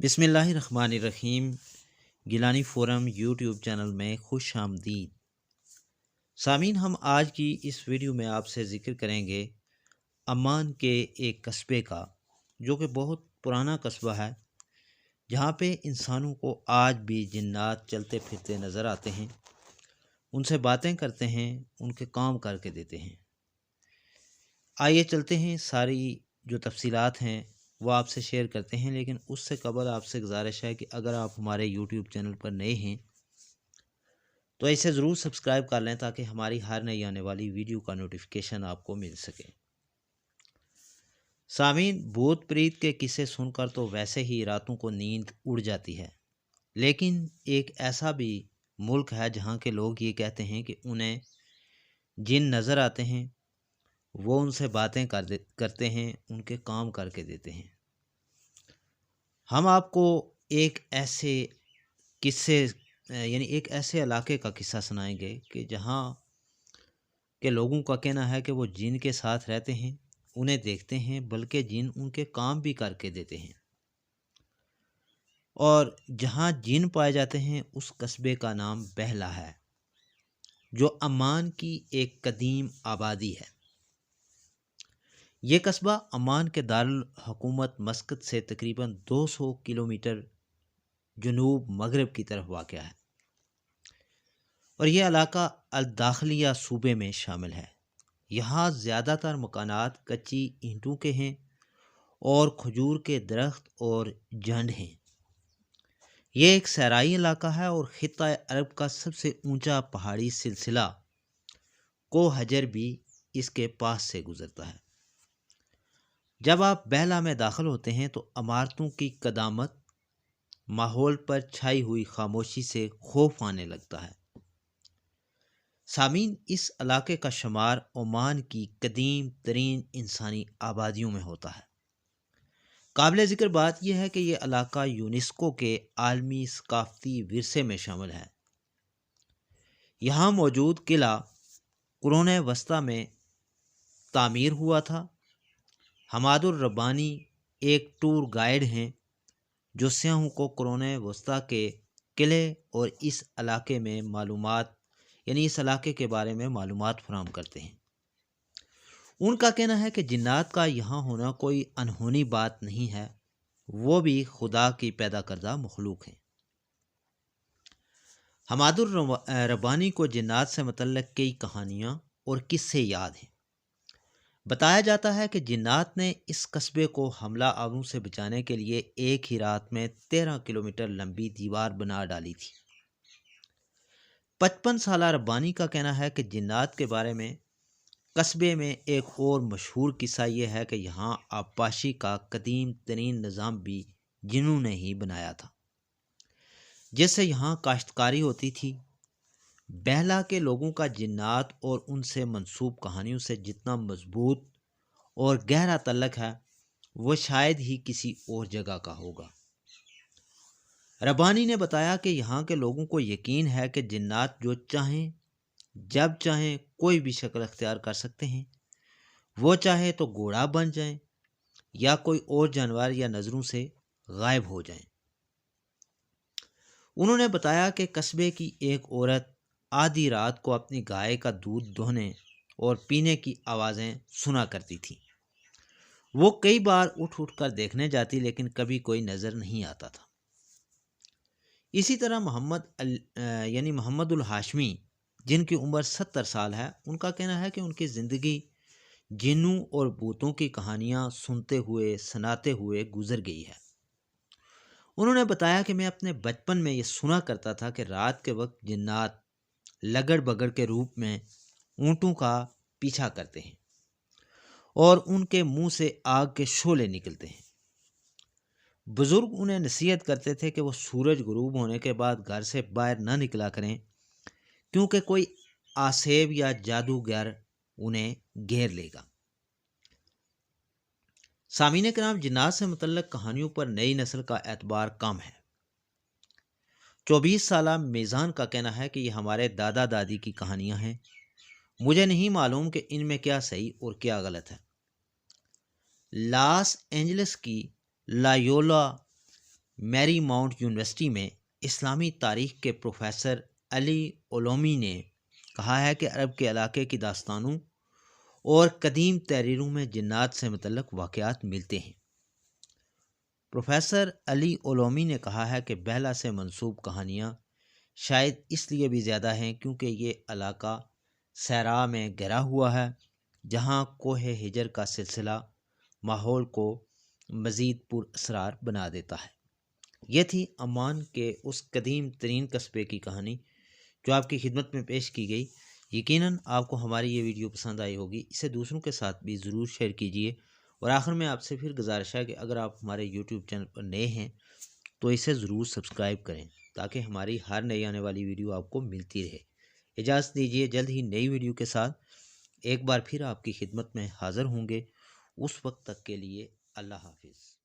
بسم اللہ الرحمن الرحیم۔ گیلانی فورم یوٹیوب چینل میں خوش آمدید۔ سامعین، ہم آج کی اس ویڈیو میں آپ سے ذکر کریں گے عمان کے ایک قصبے کا، جو کہ بہت پرانا قصبہ ہے، جہاں پہ انسانوں کو آج بھی جنات چلتے پھرتے نظر آتے ہیں، ان سے باتیں کرتے ہیں، ان کے کام کر کے دیتے ہیں۔ آئیے چلتے ہیں، ساری جو تفصیلات ہیں وہ آپ سے شیئر کرتے ہیں، لیکن اس سے قبل آپ سے گزارش ہے کہ اگر آپ ہمارے یوٹیوب چینل پر نئے ہیں تو اسے ضرور سبسکرائب کر لیں تاکہ ہماری ہر نئی آنے والی ویڈیو کا نوٹیفیکیشن آپ کو مل سکے۔ سامعین، بھوت پریت کے قصے سن کر تو ویسے ہی راتوں کو نیند اڑ جاتی ہے، لیکن ایک ایسا بھی ملک ہے جہاں کے لوگ یہ کہتے ہیں کہ انہیں جن نظر آتے ہیں، وہ ان سے باتیں کرتے ہیں، ان کے کام کر کے دیتے ہیں۔ ہم آپ کو ایک ایسے قصے ایک ایسے علاقے کا قصہ سنائیں گے کہ جہاں کے لوگوں کا کہنا ہے کہ وہ جن کے ساتھ رہتے ہیں، انہیں دیکھتے ہیں، بلکہ جن ان کے کام بھی کر کے دیتے ہیں۔ اور جہاں جن پائے جاتے ہیں اس قصبے کا نام بہلا ہے، جو عمان کی ایک قدیم آبادی ہے۔ یہ قصبہ عمان کے دارالحکومت مسقط سے تقریباً 200 کلومیٹر جنوب مغرب کی طرف واقع ہے، اور یہ علاقہ الداخلیہ صوبے میں شامل ہے۔ یہاں زیادہ تر مکانات کچی اینٹوں کے ہیں اور کھجور کے درخت اور جھنڈ ہیں۔ یہ ایک صحرائی علاقہ ہے اور خطہ عرب کا سب سے اونچا پہاڑی سلسلہ کو حجر بھی اس کے پاس سے گزرتا ہے۔ جب آپ بہلا میں داخل ہوتے ہیں تو عمارتوں کی قدامت، ماحول پر چھائی ہوئی خاموشی سے خوف آنے لگتا ہے۔ سامعین، اس علاقے کا شمار عمان کی قدیم ترین انسانی آبادیوں میں ہوتا ہے۔ قابل ذکر بات یہ ہے کہ یہ علاقہ یونیسکو کے عالمی ثقافتی ورثے میں شامل ہے۔ یہاں موجود قلعہ قرون وسطیٰ میں تعمیر ہوا تھا۔ حماد الربانی ایک ٹور گائیڈ ہیں جو سیاحوں کو قرون وسطیٰ کے قلعے اور اس علاقے میں اس علاقے کے بارے میں معلومات فراہم کرتے ہیں۔ ان کا کہنا ہے کہ جنات کا یہاں ہونا کوئی انہونی بات نہیں ہے، وہ بھی خدا کی پیدا کردہ مخلوق ہیں۔ حماد الربانی کو جنات سے متعلق کئی کہانیاں اور قصے یاد ہیں۔ بتایا جاتا ہے کہ جنات نے اس قصبے کو حملہ آوروں سے بچانے کے لیے ایک ہی رات میں 13 کلومیٹر لمبی دیوار بنا ڈالی تھی۔ 55 سالہ ربانی کا کہنا ہے کہ جنات کے بارے میں قصبے میں ایک اور مشہور قصہ یہ ہے کہ یہاں آبپاشی کا قدیم ترین نظام بھی جنوں نے ہی بنایا تھا، جس سے یہاں کاشتکاری ہوتی تھی۔ بہلا کے لوگوں کا جنات اور ان سے منسوب کہانیوں سے جتنا مضبوط اور گہرا تعلق ہے، وہ شاید ہی کسی اور جگہ کا ہوگا۔ ربانی نے بتایا کہ یہاں کے لوگوں کو یقین ہے کہ جنات جو چاہیں جب چاہیں کوئی بھی شکل اختیار کر سکتے ہیں۔ وہ چاہے تو گھوڑا بن جائیں یا کوئی اور جانور یا نظروں سے غائب ہو جائیں۔ انہوں نے بتایا کہ قصبے کی ایک عورت آدھی رات کو اپنی گائے کا دودھ دہنے اور پینے کی آوازیں سنا کرتی تھی۔ وہ کئی بار اٹھ کر دیکھنے جاتی، لیکن کبھی کوئی نظر نہیں آتا تھا۔ اسی طرح محمد الہاشمی، جن کی عمر 70 سال ہے، ان کا کہنا ہے کہ ان کی زندگی جنوں اور بھوتوں کی کہانیاں سناتے ہوئے گزر گئی ہے۔ انہوں نے بتایا کہ میں اپنے بچپن میں یہ سنا کرتا تھا کہ رات کے وقت جنات لگڑ بگڑ کے روپ میں اونٹوں کا پیچھا کرتے ہیں اور ان کے منہ سے آگ کے شعلے نکلتے ہیں۔ بزرگ انہیں نصیحت کرتے تھے کہ وہ سورج غروب ہونے کے بعد گھر سے باہر نہ نکلا کریں، کیونکہ کوئی آسیب یا جادوگر انہیں گھیر لے گا۔ سامعین کرام، جنات سے متعلق کہانیوں پر نئی نسل کا اعتبار کم ہے۔ 24 سالہ میزان کا کہنا ہے کہ یہ ہمارے دادا دادی کی کہانیاں ہیں، مجھے نہیں معلوم کہ ان میں کیا صحیح اور کیا غلط ہے۔ لاس اینجلس کی لایولا میری ماؤنٹ یونیورسٹی میں اسلامی تاریخ کے پروفیسر علی علومی نے کہا ہے کہ عرب کے علاقے کی داستانوں اور قدیم تحریروں میں جنات سے متعلق واقعات ملتے ہیں۔ پروفیسر علی علومی نے کہا ہے کہ بہلا سے منسوب کہانیاں شاید اس لیے بھی زیادہ ہیں کیونکہ یہ علاقہ صحرا میں گھرا ہوا ہے، جہاں کوہ ہجر کا سلسلہ ماحول کو مزید پر اسرار بنا دیتا ہے۔ یہ تھی عمان کے اس قدیم ترین قصبے کی کہانی جو آپ کی خدمت میں پیش کی گئی۔ یقیناً آپ کو ہماری یہ ویڈیو پسند آئی ہوگی، اسے دوسروں کے ساتھ بھی ضرور شیئر کیجیے، اور آخر میں آپ سے پھر گزارش ہے کہ اگر آپ ہمارے یوٹیوب چینل پر نئے ہیں تو اسے ضرور سبسکرائب کریں تاکہ ہماری ہر نئی آنے والی ویڈیو آپ کو ملتی رہے۔ اجازت دیجیے، جلد ہی نئی ویڈیو کے ساتھ ایک بار پھر آپ کی خدمت میں حاضر ہوں گے۔ اس وقت تک کے لیے اللہ حافظ۔